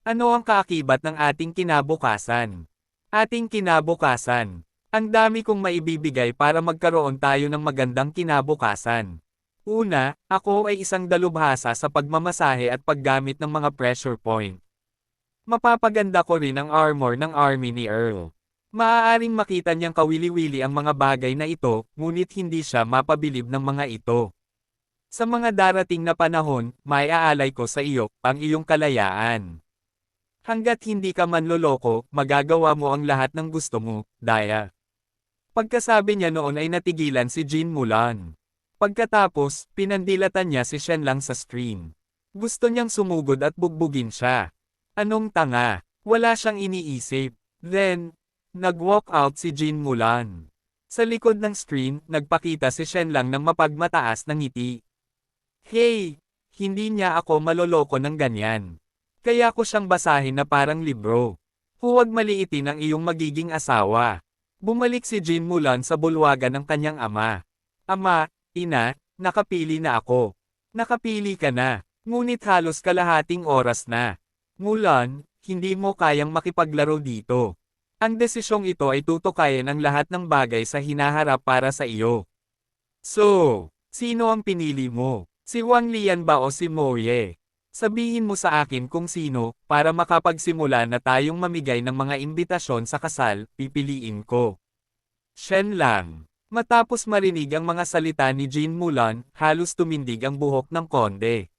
Ano ang kaakibat ng ating kinabukasan? Ating kinabukasan. Ang dami kong maibibigay para magkaroon tayo ng magandang kinabukasan. Una, ako ay isang dalubhasa sa pagmamasahe at paggamit ng mga pressure point. Mapapaganda ko rin ang armor ng army ni Earl. Maaaring makita niyang kawili-wili ang mga bagay na ito, ngunit hindi siya mapabilib ng mga ito. Sa mga darating na panahon, may aalay ko sa iyo ang iyong kalayaan. Hanggat hindi ka manloloko, magagawa mo ang lahat ng gusto mo, Daya. Pagkasabi niya noon ay natigilan si Jean Mulan. Pagkatapos, pinandilatan niya si Shen Lang sa screen. Gusto niyang sumugod at bugbugin siya. Anong tanga, wala siyang iniisip. Then, nag-walk out si Jean Mulan. Sa likod ng screen, nagpakita si Shen Lang ng mapagmataas na ngiti. Hey, hindi niya ako maloloko ng ganyan. Kaya ko siyang basahin na parang libro. Huwag maliitin ang iyong magiging asawa. Bumalik si Jean Mulan sa bulwagan ng kanyang ama. Ama, ina, nakapili na ako. Nakapili ka na, ngunit halos kalahating oras na. Mulan, hindi mo kayang makipaglaro dito. Ang desisyong ito ay tutukayin ang lahat ng bagay sa hinaharap para sa iyo. So, sino ang pinili mo? Si Wang Lian ba o si Mo Ye? Sabihin mo sa akin kung sino, para makapagsimula na tayong mamigay ng mga imbitasyon sa kasal, pipiliin ko. Shen Lang. Matapos marinig ang mga salita ni Jean Mulan, halos tumindig ang buhok ng konde.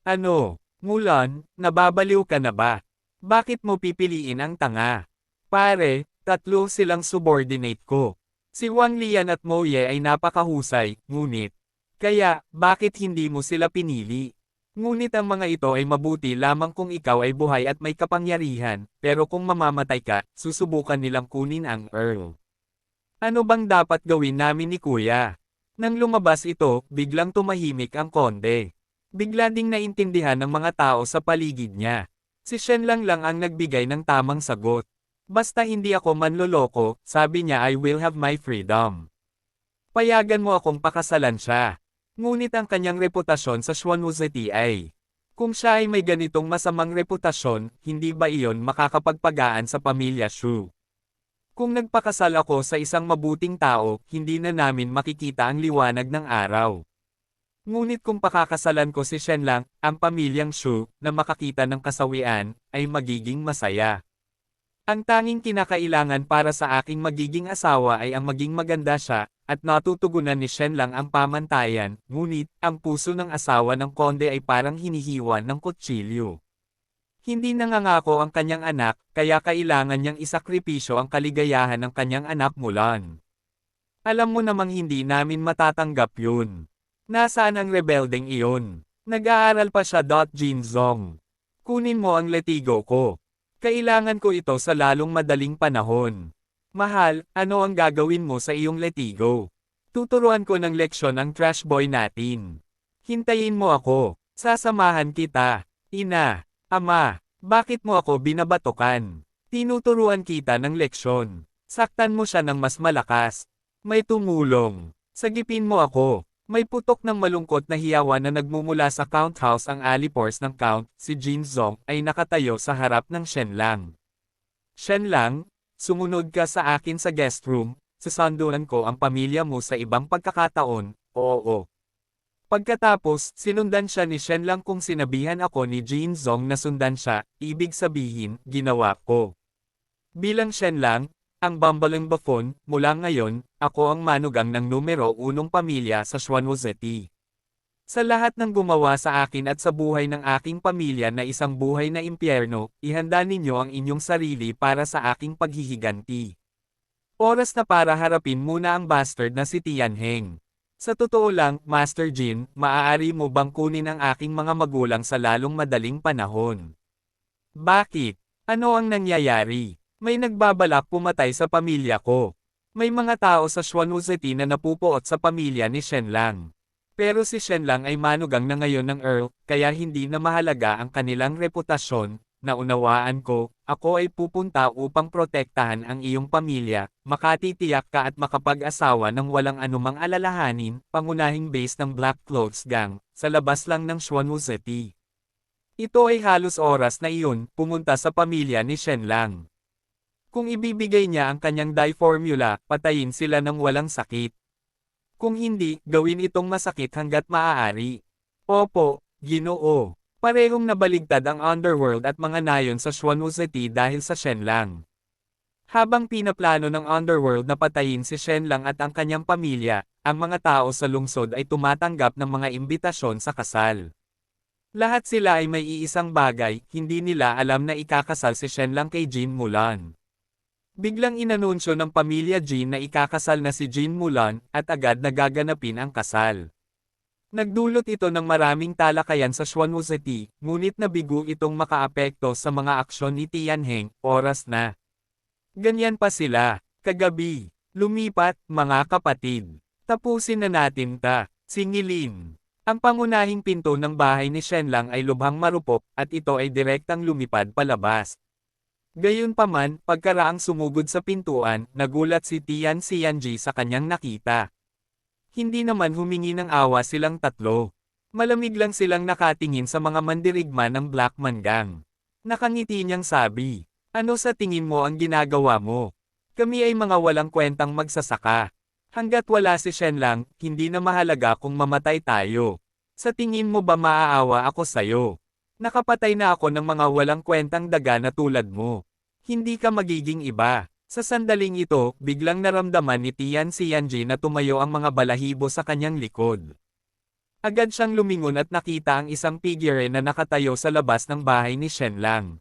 Ano, Mulan, nababaliw ka na ba? Bakit mo pipiliin ang tanga? Pare, tatlo silang subordinate ko. Si Wang Lian at Mo Ye ay napakahusay, ngunit. Kaya, bakit hindi mo sila pinili? Ngunit ang mga ito ay mabuti lamang kung ikaw ay buhay at may kapangyarihan, pero kung mamamatay ka, susubukan nilang kunin ang Earl. Ano bang dapat gawin namin ni Kuya? Nang lumabas ito, biglang tumahimik ang konde. Bigla ding naintindihan ng mga tao sa paligid niya. Si Shen Lang ang nagbigay ng tamang sagot. Basta hindi ako manloloko, sabi niya I will have my freedom. Payagan mo akong pakasalan siya. Ngunit ang kanyang reputasyon sa Xuanwuzeti ay, kung siya ay may ganitong masamang reputasyon, hindi ba iyon makakapagpagaan sa pamilya Xu? Kung nagpakasal ako sa isang mabuting tao, hindi na namin makikita ang liwanag ng araw. Ngunit kung pakakasalan ko si Shen Lang, ang pamilyang Xu, na makakita ng kasawian, ay magiging masaya. Ang tanging kinakailangan para sa aking magiging asawa ay ang maging maganda siya, at natutugunan ni Shen Lang ang pamantayan, ngunit, ang puso ng asawa ng konde ay parang hinihiwan ng kutsilyo. Hindi nangangako ang kanyang anak, kaya kailangan niyang isakripisyo ang kaligayahan ng kanyang anak Mulan. Alam mo namang hindi namin matatanggap yun. Nasaan ang rebeldeng iyon? Nag-aaral pa siya. Jin Zong. Kunin mo ang letigo ko. Kailangan ko ito sa lalong madaling panahon. Mahal, ano ang gagawin mo sa iyong letigo? Tuturuan ko ng leksyon ang trash boy natin. Hintayin mo ako. Sasamahan kita. Ina, ama, bakit mo ako binabatukan? Tinuturuan kita ng leksyon. Saktan mo siya ng mas malakas. May tumulong. Sagipin mo ako. May putok ng malungkot na hiyawan na nagmumula sa Count House. Ang alipors ng Count, si Jin Zong, ay nakatayo sa harap ng Shen Lang. Shen Lang, sumunod ka sa akin sa guest room, sasanduan ko ang pamilya mo sa ibang pagkakataon, oo. Pagkatapos, sinundan siya ni Shen Lang. Kung sinabihan ako ni Jin Zong na sundan siya, ibig sabihin, ginawa ko. Bilang Shen Lang, ang Bambalang Bafon, mula ngayon, ako ang manugang ng numero 1 pamilya sa Xuanwuzeti. Sa lahat ng gumawa sa akin at sa buhay ng aking pamilya na isang buhay na impyerno, ihanda ninyo ang inyong sarili para sa aking paghihiganti. Oras na para harapin muna ang bastard na si Tianheng. Sa totoo lang, Master Jin, maaari mo bang kunin ang aking mga magulang sa lalong madaling panahon? Bakit? Ano ang nangyayari? May nagbabalak pumatay sa pamilya ko. May mga tao sa Xuanwuzeti na napupuot sa pamilya ni Shen Lang. Pero si Shen Lang ay manugang na ngayon ng Earl, kaya hindi na mahalaga ang kanilang reputasyon. Naunawaan ko, ako ay pupunta upang protektahan ang iyong pamilya, makatitiyak ka at makapag-asawa ng walang anumang alalahanin, pangunahing base ng Black Clothes Gang, sa labas lang ng Xuanwuzeti. Ito ay halos oras na iyon, pumunta sa pamilya ni Shenlang. Kung ibibigay niya ang kanyang dye formula, patayin sila ng walang sakit. Kung hindi, gawin itong masakit hanggat maaari. Opo, Ginoo. Parehong nabaligtad ang underworld at mga nayon sa Xuanwu City dahil sa Shenlang. Habang pinaplano ng underworld na patayin si Shenlang at ang kanyang pamilya, ang mga tao sa lungsod ay tumatanggap ng mga imbitasyon sa kasal. Lahat sila ay may iisang bagay, hindi nila alam na ikakasal si Shenlang kay Jin Mulan. Biglang inanunsyo ng pamilya Jin na ikakasal na si Jin Mulan, at agad na gaganapin ang kasal. Nagdulot ito ng maraming talakayan sa Xuanwu City, ngunit nabigo itong makaapekto sa mga aksyon ni Tianheng, oras na. Ganyan pa sila, kagabi, lumipat, mga kapatid. Tapusin na natin ta, singilin. Ang pangunahing pinto ng bahay ni Shenlang ay lubhang marupok, at ito ay direktang lumipad palabas. Gayunpaman, pagkaraang sumugod sa pintuan, nagulat si Tian Xianji sa kanyang nakita. Hindi naman humingi ng awa silang tatlo. Malamig lang silang nakatingin sa mga mandirigma ng Black Man Gang. Nakangiti niyang sabi, "Ano sa tingin mo ang ginagawa mo? Kami ay mga walang kwentang magsasaka. Hanggat wala si Shenlang, hindi na mahalaga kung mamatay tayo. Sa tingin mo ba maaawa ako sa'yo? Nakapatay na ako ng mga walang kwentang daga na tulad mo. Hindi ka magiging iba." Sa sandaling ito, biglang naramdaman ni Tian Xianji na tumayo ang mga balahibo sa kanyang likod. Agad siyang lumingon at nakita ang isang figure na nakatayo sa labas ng bahay ni Shenlang.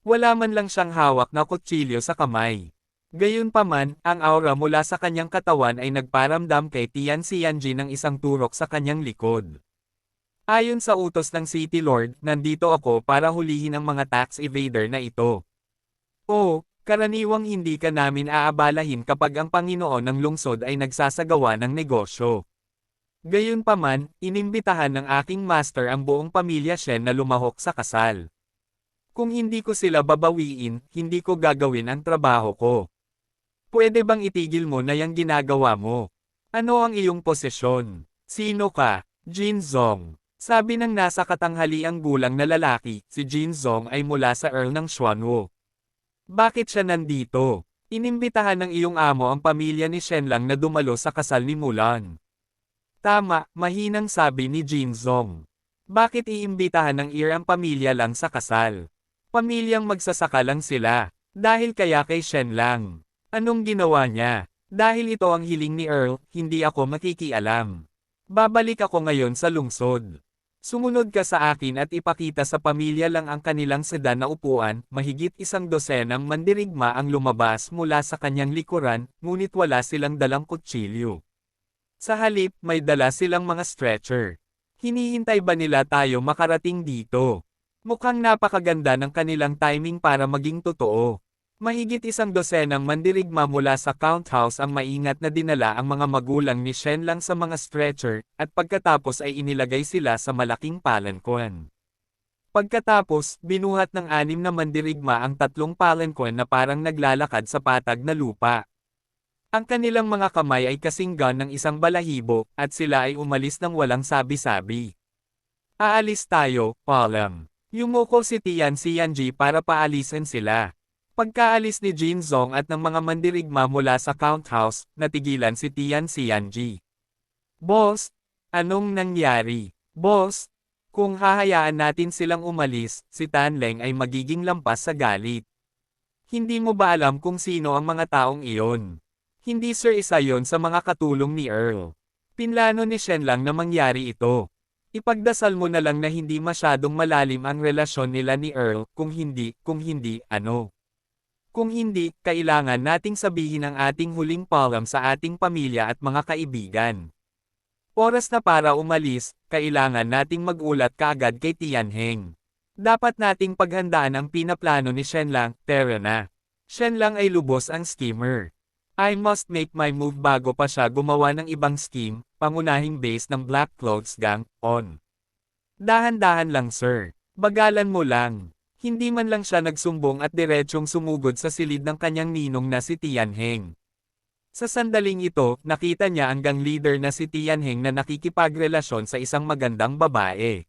Wala man lang siyang hawak na kutsilyo sa kamay. Gayunpaman, ang aura mula sa kanyang katawan ay nagparamdam kay Tian Xianji ng isang turok sa kanyang likod. Ayon sa utos ng City Lord, nandito ako para hulihin ang mga tax evader na ito. Oh, karaniwang hindi ka namin aabalahin kapag ang Panginoon ng lungsod ay nagsasagawa ng negosyo. Gayunpaman, inimbitahan ng aking master ang buong pamilya Shen na lumahok sa kasal. Kung hindi ko sila babawiin, hindi ko gagawin ang trabaho ko. Pwede bang itigil mo na yung ginagawa mo? Ano ang iyong posisyon? Sino ka? Jin Zong. Sabi ng nasa katanghaliang gulang na lalaki, si Jin Zong ay mula sa Earl ng Xuanwu. Bakit siya nandito? Inimbitahan ng iyong amo ang pamilya ni Shenlang na dumalo sa kasal ni Mulan. Tama, mahinang sabi ni Jin Zong. Bakit iimbitahan ng Earl ang pamilya lang sa kasal? Pamilyang magsasaka lang sila. Dahil kaya kay Shenlang. Anong ginawa niya? Dahil ito ang hiling ni Earl, hindi ako makikialam. Babalik ako ngayon sa lungsod. Sumunod ka sa akin at ipakita sa pamilya lang ang kanilang sedan na upuan, mahigit 100 mandirigma ang lumabas mula sa kanyang likuran, ngunit wala silang dalang kutsilyo. Sa halip, may dala silang mga stretcher. Hinihintay ba nila tayo makarating dito? Mukhang napakaganda ng kanilang timing para maging totoo. Mahigit 100 mandirigma mula sa count house ang maingat na dinala ang mga magulang ni Shenlang sa mga stretcher, at pagkatapos ay inilagay sila sa malaking palanquin. Pagkatapos, binuhat ng 6 na mandirigma ang 3 palanquin na parang naglalakad sa patag na lupa. Ang kanilang mga kamay ay kasinggan ng isang balahibo, at sila ay umalis ng walang sabi-sabi. Aalis tayo, Palam. Yumuko si Tian Xianji para paalisin sila. Pagkaalis ni Jin Zong at ng mga mandirigma mula sa count house, natigilan si Tian Xianji. Boss, anong nangyari? Boss, kung hahayaan natin silang umalis, si Tan Leng ay magiging lampas sa galit. Hindi mo ba alam kung sino ang mga taong iyon? Hindi sir, isa yon sa mga katulong ni Earl. Pinlano ni Shenlang na mangyari ito. Ipagdasal mo na lang na hindi masyadong malalim ang relasyon nila ni Earl, kung hindi, ano? Kung hindi, kailangan nating sabihin ang ating huling paalam sa ating pamilya at mga kaibigan. Oras na para umalis, kailangan nating mag-ulat kaagad kay Tianheng. Dapat nating paghandaan ang pinaplano ni Shenlang, pero na. Shenlang ay lubos ang schemer. I must make my move bago pa siya gumawa ng ibang scheme, pangunahing base ng Black Clothes Gang, on. Dahan-dahan lang sir. Bagalan mo lang. Hindi man lang siya nagsumbong at diretsyong sumugod sa silid ng kanyang ninong na si Tianheng. Sa sandaling ito, nakita niya ang gang leader na si Tianheng na nakikipagrelasyon sa isang magandang babae.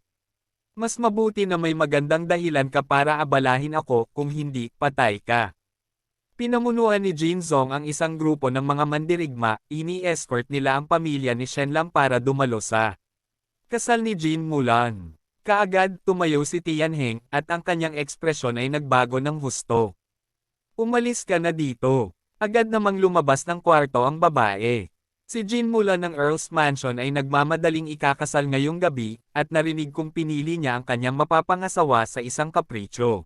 Mas mabuti na may magandang dahilan ka para abalahin ako, kung hindi, patay ka. Pinamunuan ni Jin Zong ang isang grupo ng mga mandirigma, ini-escort nila ang pamilya ni Shenlang para dumalo sa kasal ni Jin Mulan. Kaagad, tumayo si Tianheng, at ang kanyang ekspresyon ay nagbago ng husto. Umalis ka na dito. Agad namang lumabas ng kwarto ang babae. Si Jin Mulan ng Earl's Mansion ay nagmamadaling ikakasal ngayong gabi, at narinig kong pinili niya ang kanyang mapapangasawa sa isang kapritsyo.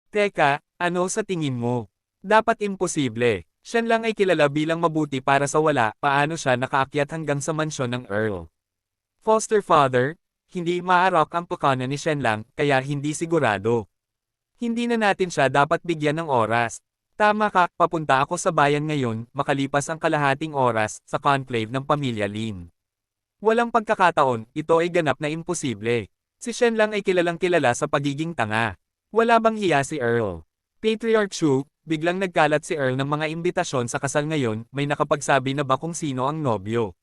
Teka, ano sa tingin mo? Dapat imposible. Shenlang ay kilala bilang mabuti para sa wala, paano siya nakaakyat hanggang sa mansyon ng Earl? Foster father? Hindi maarok ang pakanan ni Shenlang, kaya hindi sigurado. Hindi na natin siya dapat bigyan ng oras. Tama ka, papunta ako sa bayan ngayon, makalipas ang kalahating oras, sa conclave ng pamilya Lin. Walang pagkakataon, ito ay ganap na imposible. Si Shenlang ay kilalang kilala sa pagiging tanga. Wala bang hiya si Earl? Patriarch Shu, biglang nagkalat si Earl ng mga imbitasyon sa kasal ngayon, may nakapagsabi na ba kung sino ang nobyo?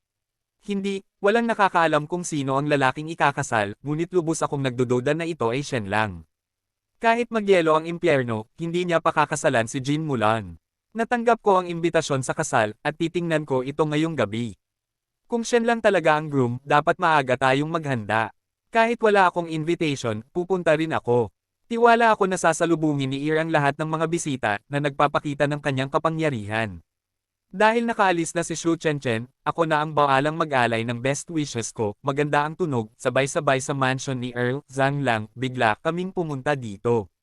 Hindi, walang nakakaalam kung sino ang lalaking ikakasal, ngunit lubos akong nagdududa na ito ay Shenlang. Kahit magyelo ang impyerno, hindi niya pakakasalan si Jin Mulan. Natanggap ko ang imbitasyon sa kasal, at titingnan ko ito ngayong gabi. Kung Shenlang talaga ang groom, dapat maaga tayong maghanda. Kahit wala akong invitation, pupunta rin ako. Tiwala ako na sasalubungin ni Ir ang lahat ng mga bisita na nagpapakita ng kanyang kapangyarihan. Dahil nakaalis na si Shu Chenchen, ako na ang baalang mag-alay ng best wishes ko, maganda ang tunog, sabay-sabay sa mansion ni Earl Zhang Lang, bigla kaming pumunta dito.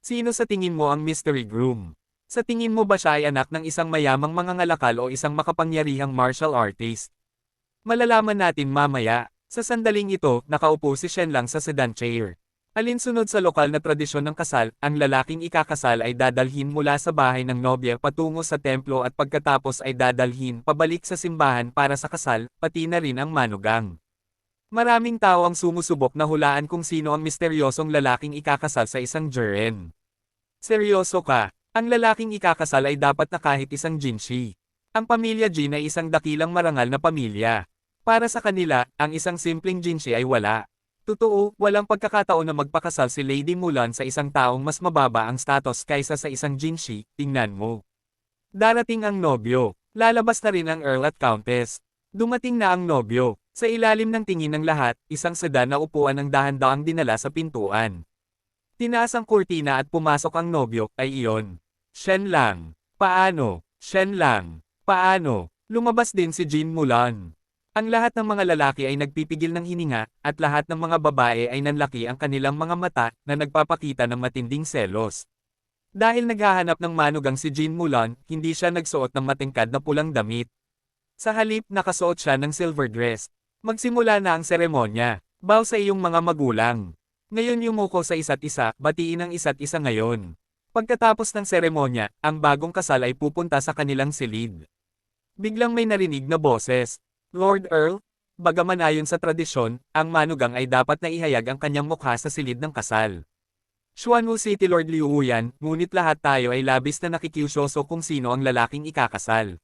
Sino sa tingin mo ang mystery groom? Sa tingin mo ba siya ay anak ng isang mayamang mangangalakal o isang makapangyarihang martial artist? Malalaman natin mamaya. Sa sandaling ito, nakaupo si Shenlang sa sedan chair. Alinsunod sa lokal na tradisyon ng kasal, ang lalaking ikakasal ay dadalhin mula sa bahay ng nobya patungo sa templo at pagkatapos ay dadalhin pabalik sa simbahan para sa kasal, pati na rin ang manugang. Maraming tao ang sumusubok na hulaan kung sino ang misteryosong lalaking ikakasal sa isang juren. Seryoso ka, ang lalaking ikakasal ay dapat na kahit isang Jinshi. Ang pamilya Jin ay isang dakilang marangal na pamilya. Para sa kanila, ang isang simpleng Jinshi ay wala. Totoo, walang pagkakataon na magpakasal si Lady Mulan sa isang taong mas mababa ang status kaysa sa isang Jinshi, tingnan mo. Darating ang nobyo. Lalabas na rin ang Earl at Countess. Dumating na ang nobyo. Sa ilalim ng tingin ng lahat, isang sedan na upuan ang dahan-daang dinala sa pintuan. Tinaas ang kurtina at pumasok ang nobyo, ay iyon. Shenlang. Paano? Shenlang. Paano? Lumabas din si Jin Mulan. Ang lahat ng mga lalaki ay nagpipigil ng hininga, at lahat ng mga babae ay nanlaki ang kanilang mga mata, na nagpapakita ng matinding selos. Dahil naghahanap ng manugang si Jin Mulan, hindi siya nagsuot ng matingkad na pulang damit. Sa halip, nakasuot siya ng silver dress. Magsimula na ang seremonya. Bow sa iyong mga magulang. Ngayon yumuko sa isa't isa, batiin ang isa't isa ngayon. Pagkatapos ng seremonya, ang bagong kasal ay pupunta sa kanilang silid. Biglang may narinig na boses. Lord Earl, bagaman ayon sa tradisyon, ang manugang ay dapat na ihayag ang kanyang mukha sa silid ng kasal. Xuanwu City Lord Liu Huyan, ngunit lahat tayo ay labis na nakikiusyoso kung sino ang lalaking ikakasal.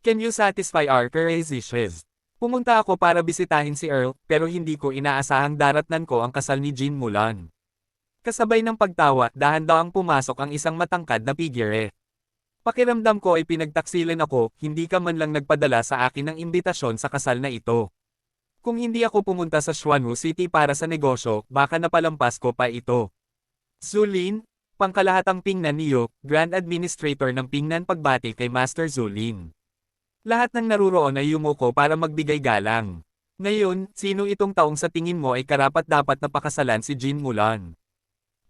Can you satisfy our wishes? Pumunta ako para bisitahin si Earl, pero hindi ko inaasahang daratnan ko ang kasal ni Jin Mulan. Kasabay ng pagtawa, dahan-dahang pumasok ang isang matangkad na figure. Pakiramdam ko ay pinagtaksilan ako, hindi ka man lang nagpadala sa akin ng imbitasyon sa kasal na ito. Kung hindi ako pumunta sa Xuanwu City para sa negosyo, baka napalampas ko pa ito. Zulin, pangkalahatang pingnan niyo, Grand Administrator ng Pingnan pagbati kay Master Zulin. Lahat ng naruroon ay yumuko para magbigay galang. Ngayon, sino itong taong sa tingin mo ay karapat-dapat na pakasalan si Jin Mulan?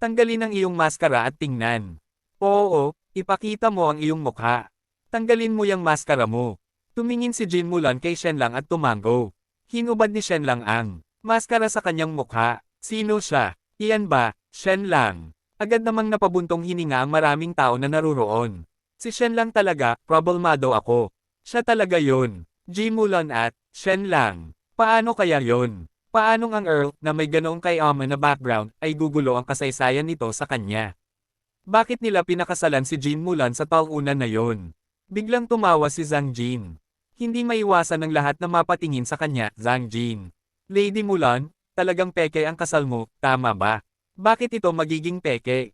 Tanggalin ang iyong maskara at tingnan. Oo, ipakita mo ang iyong mukha. Tanggalin mo yung maskara mo. Tumingin si Jin Mulan kay Shenlang at tumango. Hinubad ni Shenlang ang maskara sa kanyang mukha. Sino siya? Iyan ba, Shenlang? Agad namang napabuntong hininga ang maraming tao na naruroon. Si Shenlang talaga, problemado ako. Siya talaga yun. Jin Mulan at Shenlang. Paano kaya yun? Paanong ang Earl, na may ganoong kayama na background, ay gugulo ang kasaysayan nito sa kanya? Bakit nila pinakasalan si Jin Mulan sa taong-una na yon? Biglang tumawa si Zhang Jin. Hindi maiwasan ng lahat na mapatingin sa kanya, Zhang Jin. Lady Mulan, talagang peke ang kasal mo, tama ba? Bakit ito magiging peke?